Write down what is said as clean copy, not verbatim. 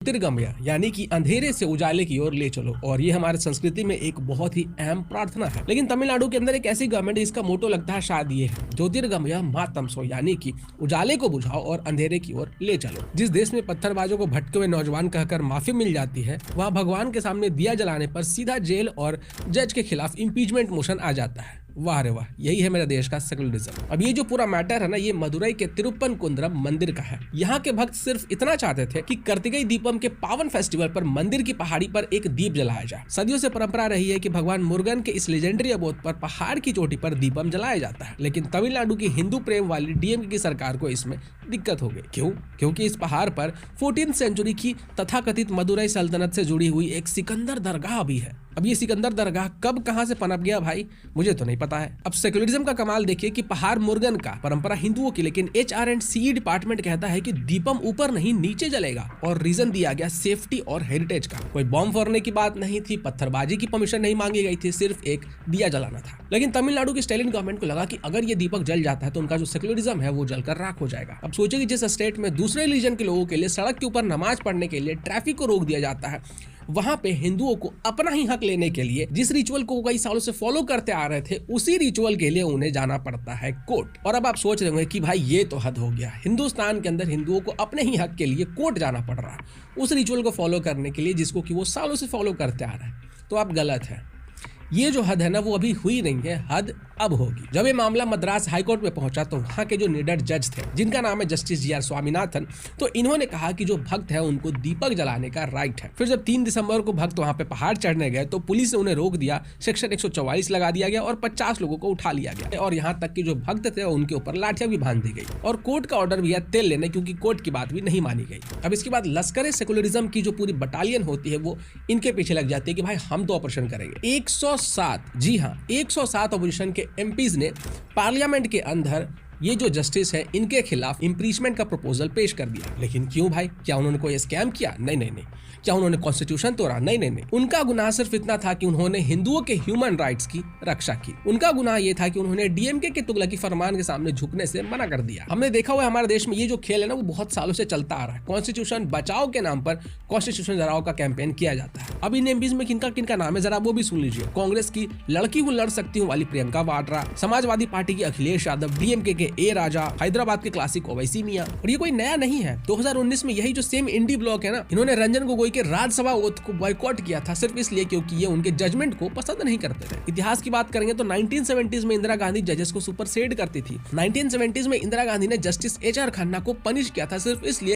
ज्योतिर्गमय यानी कि अंधेरे से उजाले की ओर ले चलो, और ये हमारे संस्कृति में एक बहुत ही अहम प्रार्थना है। लेकिन तमिलनाडु के अंदर एक ऐसी गवर्नमेंट जिसका मोटो लगता है शायद ये है, ज्योतिर्गमय मा तमसो, यानी कि उजाले को बुझाओ और अंधेरे की ओर ले चलो। जिस देश में पत्थरबाजों को भटके हुए नौजवान कहकर माफी मिल जाती है, वहाँ भगवान के सामने दिया जलाने पर सीधा जेल और जज के खिलाफ इम्पीचमेंट मोशन आ जाता है। वाह रे वाह, यही है मेरे देश का सेकुलरिज्म। अब ये जो पूरा मैटर है ना, ये मदुरई के तिरुप्पन कुंद्रम मंदिर का है। यहाँ के भक्त सिर्फ इतना चाहते थे कि कार्तिकेय दीपम के पावन फेस्टिवल पर मंदिर की पहाड़ी पर एक दीप जलाया जाए। सदियों से परंपरा रही है कि भगवान मुरुगन के इस लेजेंडरी अबोध पर पहाड़ की चोटी पर दीपम जलाया जाता है। लेकिन तमिलनाडु की हिंदू प्रेम वाली डीएमके की सरकार को इसमें दिक्कत हो गई। क्यों? क्योंकि इस पहाड़ पर 14वीं सेंचुरी की तथाकथित मदुरई सल्तनत से जुड़ी हुई एक सिकंदर दरगाह भी है। अब ये सिकंदर दरगाह कब कहां से पनप गया भाई, मुझे तो नहीं पता है। अब सेकुलरिज्म का कमाल देखिए कि पहाड़ मुरुगन का परंपरा हिंदुओं की, लेकिन HR&CE डिपार्टमेंट कहता है कि दीपम ऊपर नहीं नीचे जलेगा, और रीजन दिया गया सेफ्टी और हेरिटेज का। कोई बॉम्ब फोड़ने की बात नहीं थी, पत्थरबाजी की परमिशन नहीं मांगी गई थी, सिर्फ एक दिया जलाना था। लेकिन तमिलनाडु की स्टालिन गवर्नमेंट को लगा कि अगर ये दीपक जल जाता है तो उनका जो सेकुलरिज्म है वो जलकर राख हो जाएगा। अब सोचिए कि जिस स्टेट में दूसरे रिलीजन के लोगों के लिए सड़क के ऊपर नमाज पढ़ने के लिए ट्रैफिक को रोक दिया जाता है, वहां पे हिंदुओं को अपना ही हक लेने के लिए जिस रिचुअल को कई सालों से फॉलो करते आ रहे थे, उसी रिचुअल के लिए उन्हें जाना पड़ता है कोर्ट। और अब आप सोच रहे होंगे कि भाई ये तो हद हो गया, हिंदुस्तान के अंदर हिंदुओं को अपने ही हक के लिए कोर्ट जाना पड़ रहा है उस रिचुअल को फॉलो करने के लिए जिसको कि वो सालों से फॉलो करते आ रहे हैं। तो आप गलत है। ये जो हद है ना, वो अभी हुई नहीं है, हद अब होगी। जब ये मामला मद्रास हाईकोर्ट में पहुंचा तो वहां के जो निडर जज थे, जिनका नाम है जस्टिस GR स्वामीनाथन, तो इन्होंने कहा कि जो भक्त है उनको दीपक जलाने का राइट है। फिर जब 3 दिसंबर को भक्त वहां पे पहाड़ चढ़ने गए तो पुलिस ने उन्हें रोक दिया, सेक्शन 144 लगा दिया गया और 50 लोगों को उठा लिया गया, और यहाँ तक कि जो भक्त थे उनके ऊपर लाठियां भी बांध दी गई, और कोर्ट का ऑर्डर भी है तेल लेने, क्योंकि कोर्ट की बात भी नहीं मानी गई। अब इसके बाद लश्कर सेकुलरिज्म की जो पूरी बटालियन होती है वो इनके पीछे लग जाती है कि भाई हम तो ऑपरेशन करेंगे। 107, जी हाँ 107 ऑपोजिशन के MPs ने पार्लियामेंट के अंदर ये जो जस्टिस है इनके खिलाफ इम्पीचमेंट का प्रपोजल पेश कर दिया। लेकिन क्यों भाई? क्या उन्होंने कोई स्कैम किया? नहीं। क्या उन्होंने कॉन्स्टिट्यूशन तोड़ा? नहीं। उनका गुनाह सिर्फ इतना था कि उन्होंने हिंदुओं के ह्यूमन राइट्स की रक्षा की। उनका गुनाह ये था कि उन्होंने DMK के तुगलकी फरमान के सामने झुकने से मना कर दिया। हमने देखा हुआ हमारे देश में ये जो खेल है ना, वो बहुत सालों से चलता आ रहा है। कॉन्स्टिट्यूशन बचाओ के नाम पर कॉन्स्टिट्यूशन जराओ का कैंपेन किया जाता है। अब इन MPs में किनका नाम है जरा वो भी सुन लीजिए। कांग्रेस की लड़की हूँ लड़ सकती हूँ वाली प्रियंका वाड्रा, समाजवादी पार्टी की अखिलेश यादव, DMK के A राजा, हैदराबाद के क्लासिक ओवैसी मियां। और ये कोई नया नहीं है, 2019 में यही जो सेम इंडी ब्लॉक है ना, इन्होंने रंजन गोगोई के राज्यसभा ओथ को बॉयकॉट किया था, सिर्फ इसलिए क्योंकि ये उनके जजमेंट को पसंद नहीं करते थे। इतिहास की बात करेंगे तो 1970s में इंदिरा गांधी जजेस को सुपरसेड करती थी। 1970s में इंदिरा गांधी ने जस्टिस HR खन्ना को पनिश किया था, सिर्फ इसलिए